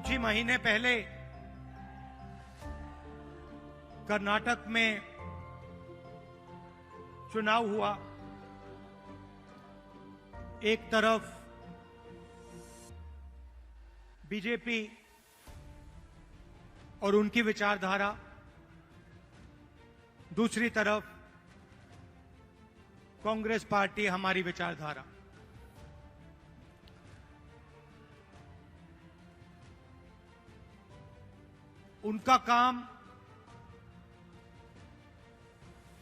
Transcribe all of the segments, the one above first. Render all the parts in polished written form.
कुछ ही महीने पहले कर्नाटक में चुनाव हुआ। एक तरफ बीजेपी और उनकी विचारधारा, दूसरी तरफ कांग्रेस पार्टी, हमारी विचारधारा। उनका काम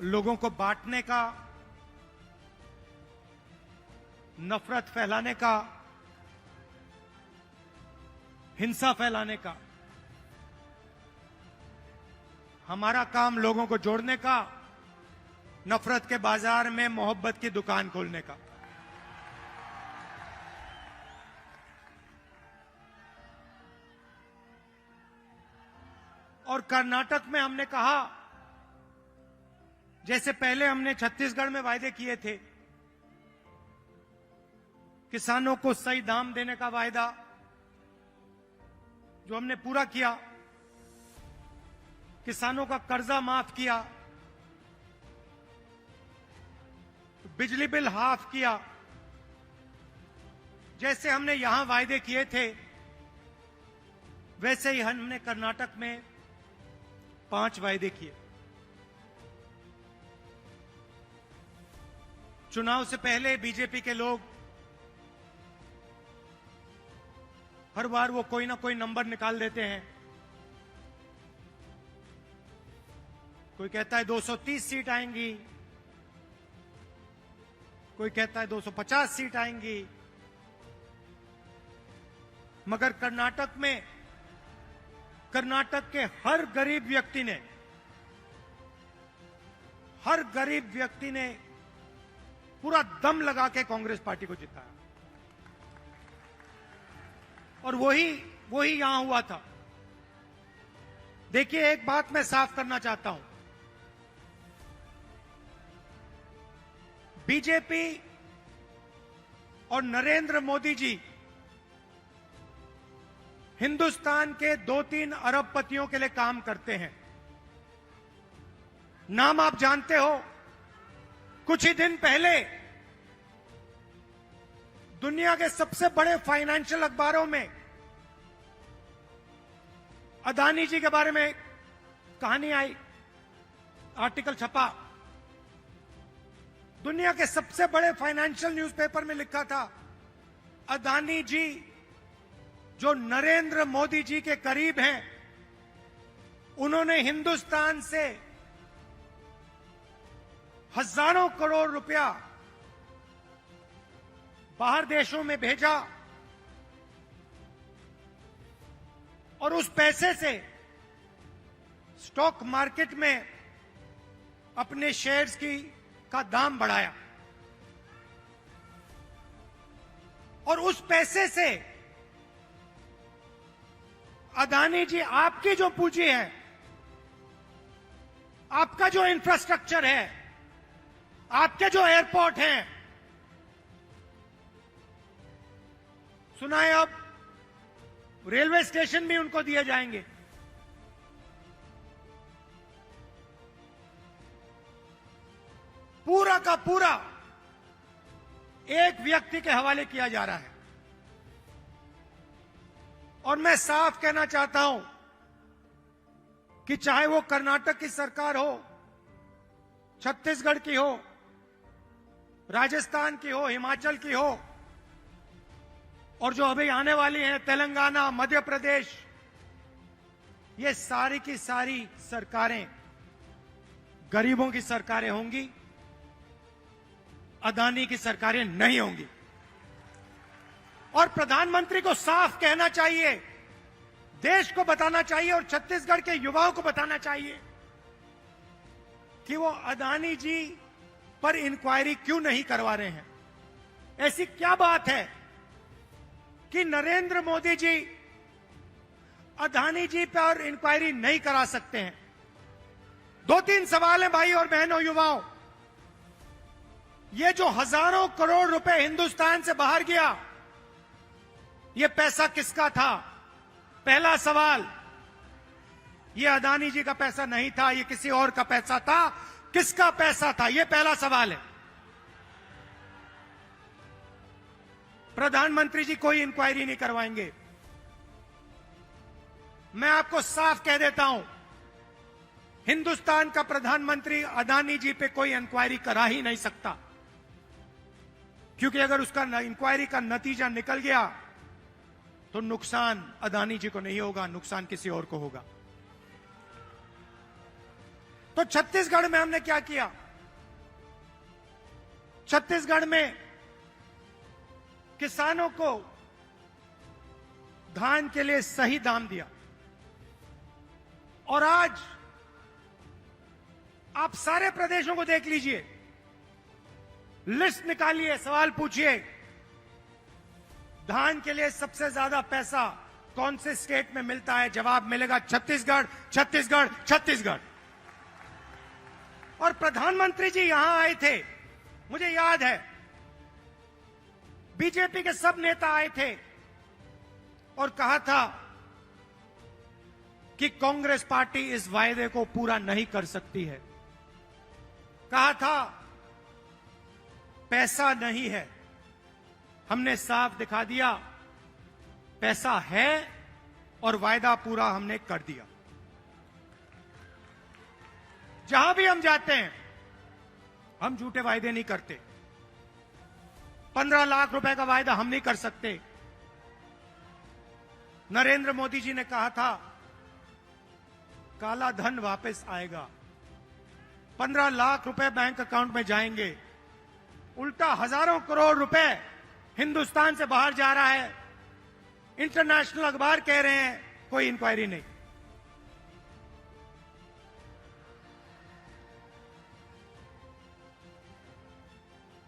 लोगों को बांटने का, नफरत फैलाने का, हिंसा फैलाने का। हमारा काम लोगों को जोड़ने का, नफरत के बाजार में मोहब्बत की दुकान खोलने का। और कर्नाटक में हमने कहा, जैसे पहले हमने छत्तीसगढ़ में वायदे किए थे, किसानों को सही दाम देने का वायदा जो हमने पूरा किया, किसानों का कर्जा माफ किया, बिजली बिल हाफ किया, जैसे हमने यहां वायदे किए थे वैसे ही हमने कर्नाटक में 5 वायदे किए। चुनाव से पहले बीजेपी के लोग हर बार वो कोई ना कोई नंबर निकाल देते हैं। कोई कहता है 230 सीट आएंगी, कोई कहता है 250 सीट आएंगी, मगर कर्नाटक में कर्नाटक के हर गरीब व्यक्ति ने पूरा दम लगा के कांग्रेस पार्टी को जिताया। और वही यहां हुआ था। देखिए, एक बात मैं साफ करना चाहता हूं, बीजेपी और नरेंद्र मोदी जी हिंदुस्तान के 2-3 अरबपतियों के लिए काम करते हैं। नाम आप जानते हो। कुछ ही दिन पहले दुनिया के सबसे बड़े फाइनेंशियल अखबारों में अदानी जी के बारे में कहानी आई, आर्टिकल छपा। दुनिया के सबसे बड़े फाइनेंशियल न्यूज़पेपर में लिखा था, अदानी जी जो नरेंद्र मोदी जी के करीब हैं, उन्होंने हिंदुस्तान से हजारों करोड़ रुपया बाहर देशों में भेजा और उस पैसे से स्टॉक मार्केट में अपने शेयर्स का दाम बढ़ाया। और उस पैसे से अदानी जी, आपकी जो पूंजी है, आपका जो इंफ्रास्ट्रक्चर है, आपके जो एयरपोर्ट हैं, सुना है अब रेलवे स्टेशन भी उनको दिए जाएंगे। पूरा का पूरा एक व्यक्ति के हवाले किया जा रहा है। और मैं साफ कहना चाहता हूं कि चाहे वो कर्नाटक की सरकार हो, छत्तीसगढ़ की हो, राजस्थान की हो, हिमाचल की हो, और जो अभी आने वाली है तेलंगाना, मध्य प्रदेश, ये सारी की सारी सरकारें गरीबों की सरकारें होंगी, अदानी की सरकारें नहीं होंगी। और प्रधानमंत्री को साफ कहना चाहिए, देश को बताना चाहिए और छत्तीसगढ़ के युवाओं को बताना चाहिए कि वो अदानी जी पर इंक्वायरी क्यों नहीं करवा रहे हैं। ऐसी क्या बात है कि नरेंद्र मोदी जी अदानी जी पर इंक्वायरी नहीं करा सकते हैं? 2-3 सवाल हैं भाई और बहनों, युवाओं। ये जो हजारों करोड़ रुपए हिंदुस्तान से बाहर गया, ये पैसा किसका था? पहला सवाल, ये अदानी जी का पैसा नहीं था, ये किसी और का पैसा था। किसका पैसा था, ये पहला सवाल है। प्रधानमंत्री जी कोई इंक्वायरी नहीं करवाएंगे। मैं आपको साफ कह देता हूं, हिंदुस्तान का प्रधानमंत्री अदानी जी पे कोई इंक्वायरी करा ही नहीं सकता, क्योंकि अगर उसका इंक्वायरी का नतीजा निकल गया तो नुकसान अदानी जी को नहीं होगा, नुकसान किसी और को होगा। तो छत्तीसगढ़ में हमने क्या किया? छत्तीसगढ़ में किसानों को धान के लिए सही दाम दिया, और आज आप सारे प्रदेशों को देख लीजिए, लिस्ट निकालिए, सवाल पूछिए, धान के लिए सबसे ज्यादा पैसा कौन से स्टेट में मिलता है? जवाब मिलेगा छत्तीसगढ़, छत्तीसगढ़, छत्तीसगढ़। और प्रधानमंत्री जी यहां आए थे, मुझे याद है, बीजेपी के सब नेता आए थे और कहा था कि कांग्रेस पार्टी इस वायदे को पूरा नहीं कर सकती है। कहा था पैसा नहीं है। हमने साफ दिखा दिया, पैसा है और वायदा पूरा हमने कर दिया। जहां भी हम जाते हैं, हम झूठे वायदे नहीं करते। 15 लाख रुपए का वायदा हम नहीं कर सकते। नरेंद्र मोदी जी ने कहा था काला धन वापस आएगा, 15 लाख रुपए बैंक अकाउंट में जाएंगे। उल्टा हजारों करोड़ रुपए हिंदुस्तान से बाहर जा रहा है। इंटरनेशनल अखबार कह रहे हैं कोई इंक्वायरी नहीं।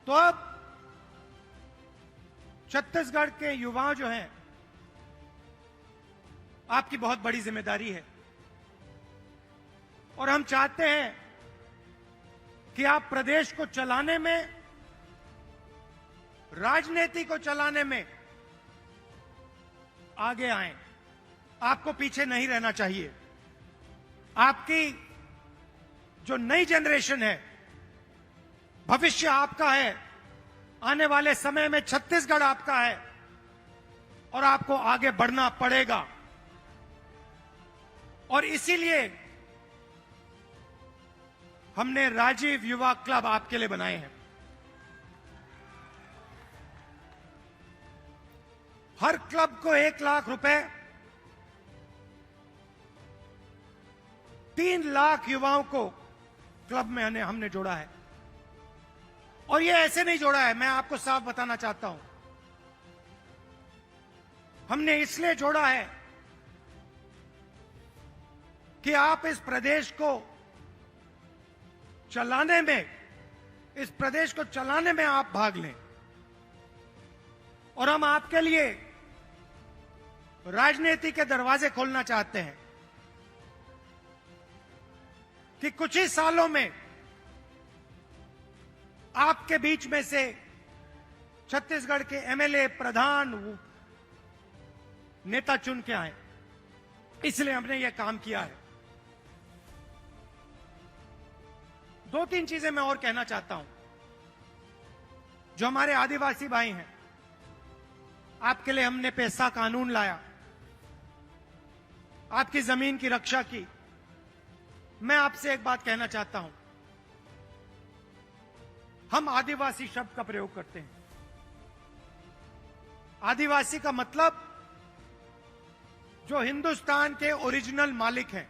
तो अब छत्तीसगढ़ के युवा जो हैं, आपकी बहुत बड़ी जिम्मेदारी है, और हम चाहते हैं कि आप प्रदेश को चलाने में, राजनीति को चलाने में आगे आए। आपको पीछे नहीं रहना चाहिए। आपकी जो नई जनरेशन है, भविष्य आपका है, आने वाले समय में छत्तीसगढ़ आपका है, और आपको आगे बढ़ना पड़ेगा। और इसीलिए हमने राजीव युवा क्लब आपके लिए बनाए हैं। हर क्लब को 1 लाख रुपए, 3 लाख युवाओं को क्लब में हमने जोड़ा है। और ये ऐसे नहीं जोड़ा है, मैं आपको साफ बताना चाहता हूं। हमने इसलिए जोड़ा है कि आप इस प्रदेश को चलाने में, इस प्रदेश को चलाने में आप भाग लें। और हम आपके लिए राजनीति के दरवाजे खोलना चाहते हैं कि कुछ ही सालों में आपके बीच में से छत्तीसगढ़ के एमएलए, प्रधान, नेता चुन के आए। इसलिए हमने यह काम किया है। 2-3 चीजें मैं और कहना चाहता हूं। जो हमारे आदिवासी भाई हैं, आपके लिए हमने पैसा कानून लाया, आपकी जमीन की रक्षा की। मैं आपसे एक बात कहना चाहता हूं, हम आदिवासी शब्द का प्रयोग करते हैं। आदिवासी का मतलब जो हिंदुस्तान के ओरिजिनल मालिक हैं।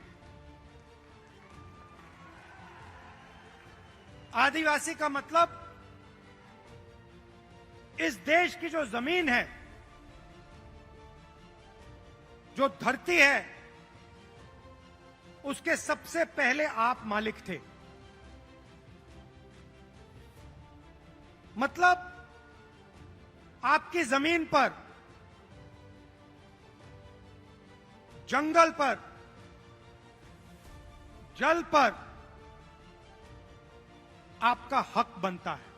आदिवासी का मतलब इस देश की जो जमीन है, जो धरती है, उसके सबसे पहले आप मालिक थे। मतलब आपकी जमीन पर, जंगल पर, जल पर आपका हक बनता है।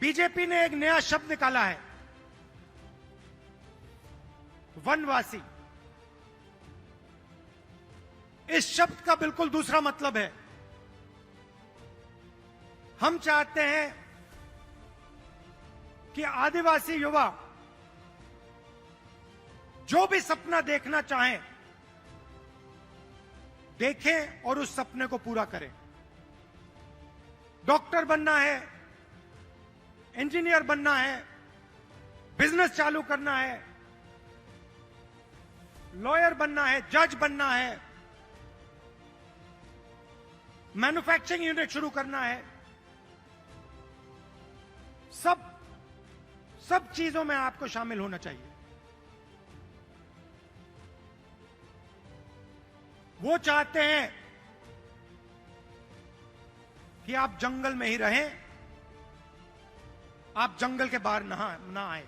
बीजेपी ने एक नया शब्द निकाला है, वनवासी, इस शब्द का बिल्कुल दूसरा मतलब है। हम चाहते हैं कि आदिवासी युवा जो भी सपना देखना चाहें, देखें और उस सपने को पूरा करें। डॉक्टर बनना है, इंजीनियर बनना है, बिजनेस चालू करना है, लॉयर बनना है, जज बनना है, मैन्युफैक्चरिंग यूनिट शुरू करना है, सब चीजों में आपको शामिल होना चाहिए। वो चाहते हैं कि आप जंगल में ही रहें, आप जंगल के बाहर ना आए।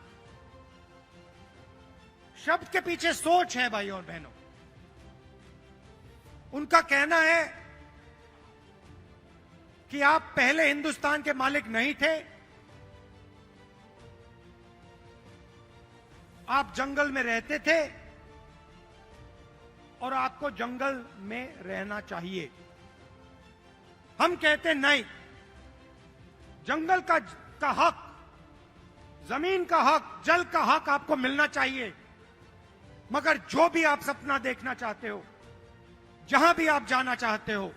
शब्द के पीछे सोच है भाइयों और बहनों। उनका कहना है कि आप पहले हिंदुस्तान के मालिक नहीं थे, आप जंगल में रहते थे और आपको जंगल में रहना चाहिए। हम कहते नहीं, जंगल का हक, जमीन का हक, जल का हक आपको मिलना चाहिए। मगर जो भी आप सपना देखना चाहते हो, जहां भी आप जाना चाहते हो,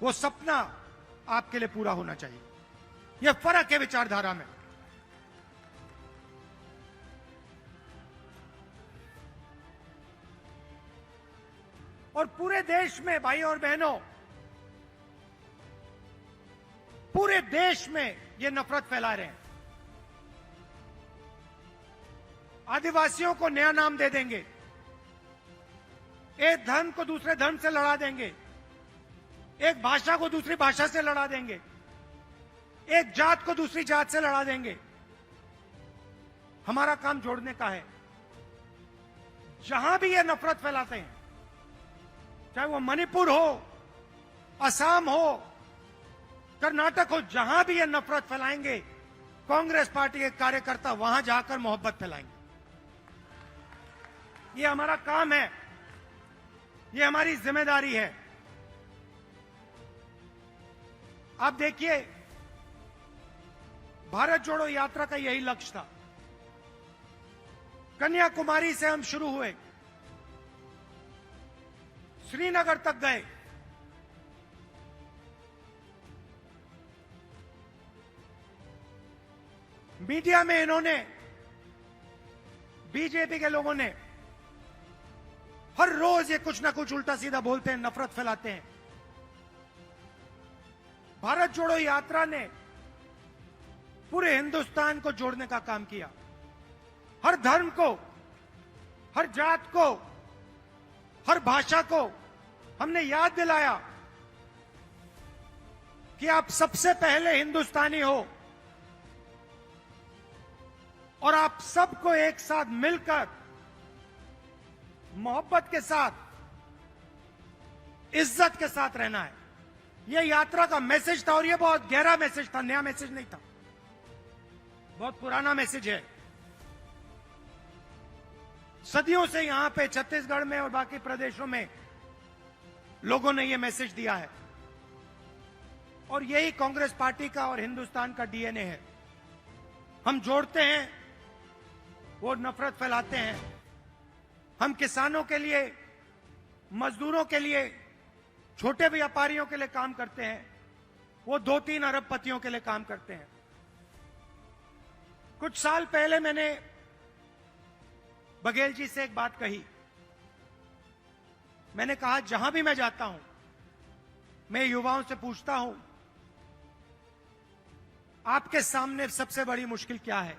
वो सपना आपके लिए पूरा होना चाहिए। यह फर्क है विचारधारा में। और पूरे देश में भाइयों और बहनों, पूरे देश में ये नफरत फैला रहे हैं। आदिवासियों को नया नाम दे देंगे, एक धर्म को दूसरे धर्म से लड़ा देंगे, एक भाषा को दूसरी भाषा से लड़ा देंगे, एक जात को दूसरी जात से लड़ा देंगे। हमारा काम जोड़ने का है। जहां भी ये नफरत फैलाते हैं, चाहे वो मणिपुर हो, असम हो, कर्नाटक हो, जहां भी ये नफरत फैलाएंगे, कांग्रेस पार्टी के कार्यकर्ता वहां जाकर मोहब्बत फैलाएंगे। ये हमारा काम है, ये हमारी जिम्मेदारी है। आप देखिए, भारत जोड़ो यात्रा का यही लक्ष्य था। कन्याकुमारी से हम शुरू हुए, श्रीनगर तक गए, मीडिया में इन्होंने, बीजेपी के लोगों ने हर रोज ये कुछ ना कुछ उल्टा सीधा बोलते हैं, नफरत फैलाते हैं। भारत जोड़ो यात्रा ने पूरे हिंदुस्तान को जोड़ने का काम किया। हर धर्म को, हर जात को, हर भाषा को हमने याद दिलाया कि आप सबसे पहले हिंदुस्तानी हो और आप सबको एक साथ मिलकर मोहब्बत के साथ, इज्जत के साथ रहना है। यह यात्रा का मैसेज था और यह बहुत गहरा मैसेज था, नया मैसेज नहीं था, बहुत पुराना मैसेज है। सदियों से यहां पे छत्तीसगढ़ में और बाकी प्रदेशों में लोगों ने यह मैसेज दिया है और यही कांग्रेस पार्टी का और हिंदुस्तान का डीएनए है। हम जोड़ते हैं, वो नफरत फैलाते हैं। हम किसानों के लिए, मजदूरों के लिए, छोटे व्यापारियों के लिए काम करते हैं, वो 2-3 अरबपतियों के लिए काम करते हैं। कुछ साल पहले मैंने बघेल जी से एक बात कही। मैंने कहा, जहां भी मैं जाता हूं, मैं युवाओं से पूछता हूं, आपके सामने सबसे बड़ी मुश्किल क्या है?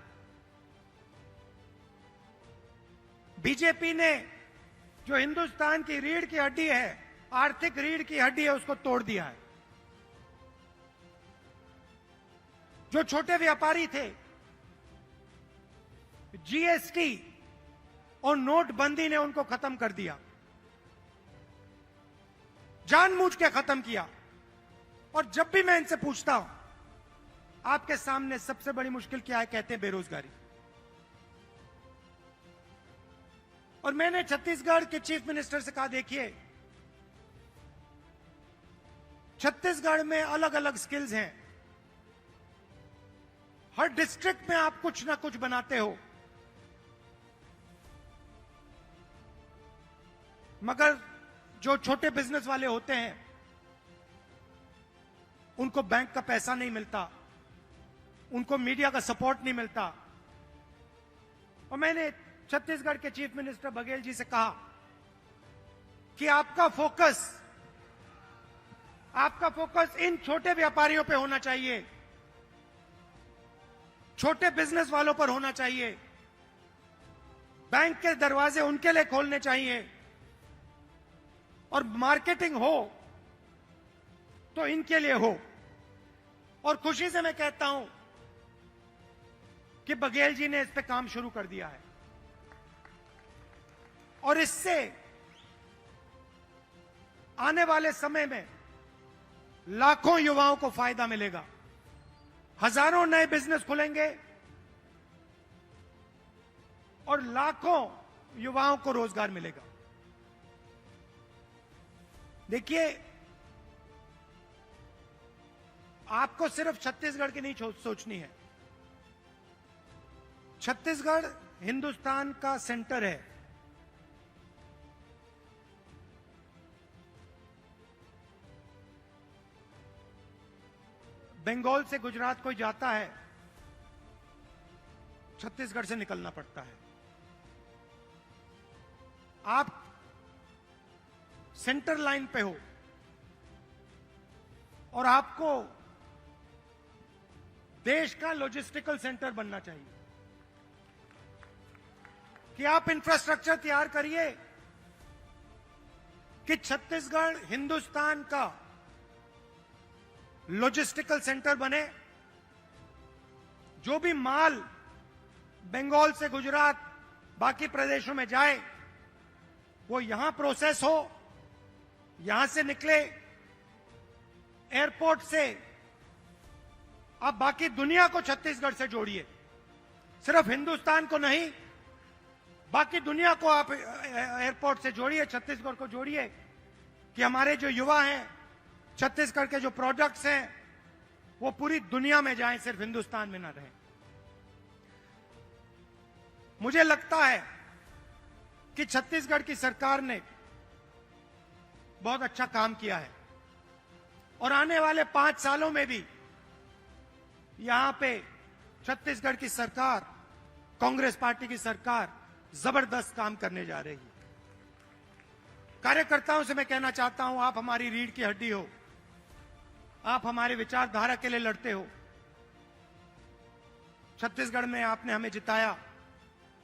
बीजेपी ने जो हिंदुस्तान की रीढ़ की हड्डी है, आर्थिक रीढ़ की हड्डी है, उसको तोड़ दिया है। जो छोटे व्यापारी थे, जीएसटी और नोटबंदी ने उनको खत्म कर दिया, जानबूझ के खत्म किया। और जब भी मैं इनसे पूछता हूं, आपके सामने सबसे बड़ी मुश्किल क्या है, कहते हैं बेरोजगारी। और मैंने छत्तीसगढ़ के चीफ मिनिस्टर से कहा, देखिए छत्तीसगढ़ में अलग अलग स्किल्स हैं, हर डिस्ट्रिक्ट में आप कुछ ना कुछ बनाते हो, मगर जो छोटे बिजनेस वाले होते हैं उनको बैंक का पैसा नहीं मिलता, उनको मीडिया का सपोर्ट नहीं मिलता। और मैंने छत्तीसगढ़ के चीफ मिनिस्टर बघेल जी से कहा कि आपका फोकस इन छोटे व्यापारियों पे होना चाहिए, छोटे बिजनेस वालों पर होना चाहिए, बैंक के दरवाजे उनके लिए खोलने चाहिए, और मार्केटिंग हो तो इनके लिए हो। और खुशी से मैं कहता हूं कि बघेल जी ने इस पे काम शुरू कर दिया है, और इससे आने वाले समय में लाखों युवाओं को फायदा मिलेगा, हजारों नए बिजनेस खुलेंगे और लाखों युवाओं को रोजगार मिलेगा। देखिए, आपको सिर्फ छत्तीसगढ़ की नहीं सोचनी है। छत्तीसगढ़ हिंदुस्तान का सेंटर है। बंगाल से गुजरात कोई जाता है, छत्तीसगढ़ से निकलना पड़ता है। आप सेंटर लाइन पे हो और आपको देश का लॉजिस्टिकल सेंटर बनना चाहिए कि आप इंफ्रास्ट्रक्चर तैयार करिए कि छत्तीसगढ़ हिंदुस्तान का लॉजिस्टिकल सेंटर बने। जो भी माल बंगाल से गुजरात बाकी प्रदेशों में जाए वो यहां प्रोसेस हो, यहां से निकले एयरपोर्ट से। आप बाकी दुनिया को छत्तीसगढ़ से जोड़िए, सिर्फ हिंदुस्तान को नहीं, बाकी दुनिया को आप एयरपोर्ट से जोड़िए, छत्तीसगढ़ को जोड़िए कि हमारे जो युवा हैं, छत्तीसगढ़ के जो प्रोडक्ट्स हैं वो पूरी दुनिया में जाएं, सिर्फ हिंदुस्तान में ना रहें। मुझे लगता है कि छत्तीसगढ़ की सरकार ने बहुत अच्छा काम किया है और आने वाले 5 सालों में भी यहां पे छत्तीसगढ़ की सरकार, कांग्रेस पार्टी की सरकार जबरदस्त काम करने जा रही है। कार्यकर्ताओं से मैं कहना चाहता हूं, आप हमारी रीढ़ की हड्डी हो, आप हमारे विचारधारा के लिए लड़ते हो। छत्तीसगढ़ में आपने हमें जिताया,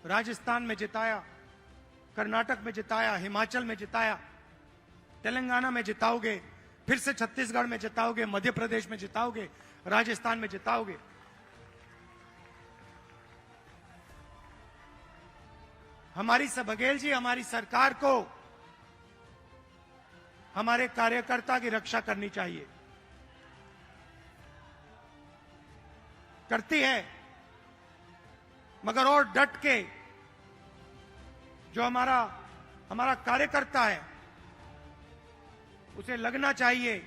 राजस्थान में जिताया, कर्नाटक में जिताया, हिमाचल में जिताया, तेलंगाना में जिताओगे, फिर से छत्तीसगढ़ में जिताओगे, मध्य प्रदेश में जिताओगे, राजस्थान में जिताओगे। हमारी बघेल जी, हमारी सरकार को हमारे कार्यकर्ता की रक्षा करनी चाहिए, करती है, मगर और डट के जो हमारा कार्यकर्ता है उसे लगना चाहिए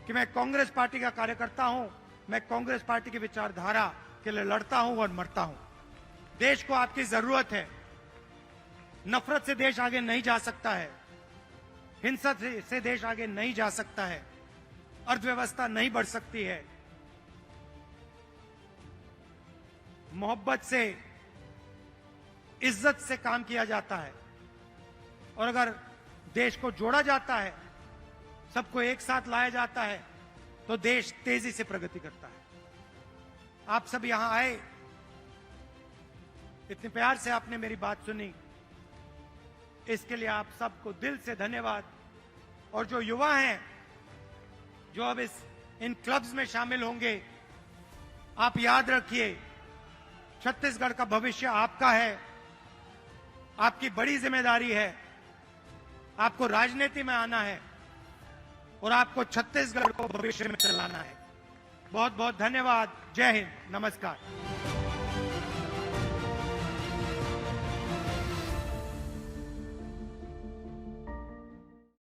कि मैं कांग्रेस पार्टी का कार्यकर्ता हूं, मैं कांग्रेस पार्टी की विचारधारा के लिए लड़ता हूं और मरता हूं। देश को आपकी जरूरत है। नफरत से देश आगे नहीं जा सकता है, हिंसा से देश आगे नहीं जा सकता है, अर्थव्यवस्था नहीं बढ़ सकती है। मोहब्बत से, इज्जत से काम किया जाता है, और अगर देश को जोड़ा जाता है, सबको एक साथ लाया जाता है, तो देश तेजी से प्रगति करता है। आप सब यहां आए, इतने प्यार से आपने मेरी बात सुनी, इसके लिए आप सबको दिल से धन्यवाद। और जो युवा हैं जो अब इन क्लब्स में शामिल होंगे, आप याद रखिए, छत्तीसगढ़ का भविष्य आपका है, आपकी बड़ी जिम्मेदारी है। आपको राजनीति में आना है और आपको छत्तीसगढ़ को भविष्य में चलाना है। बहुत बहुत धन्यवाद। जय हिंद, नमस्कार।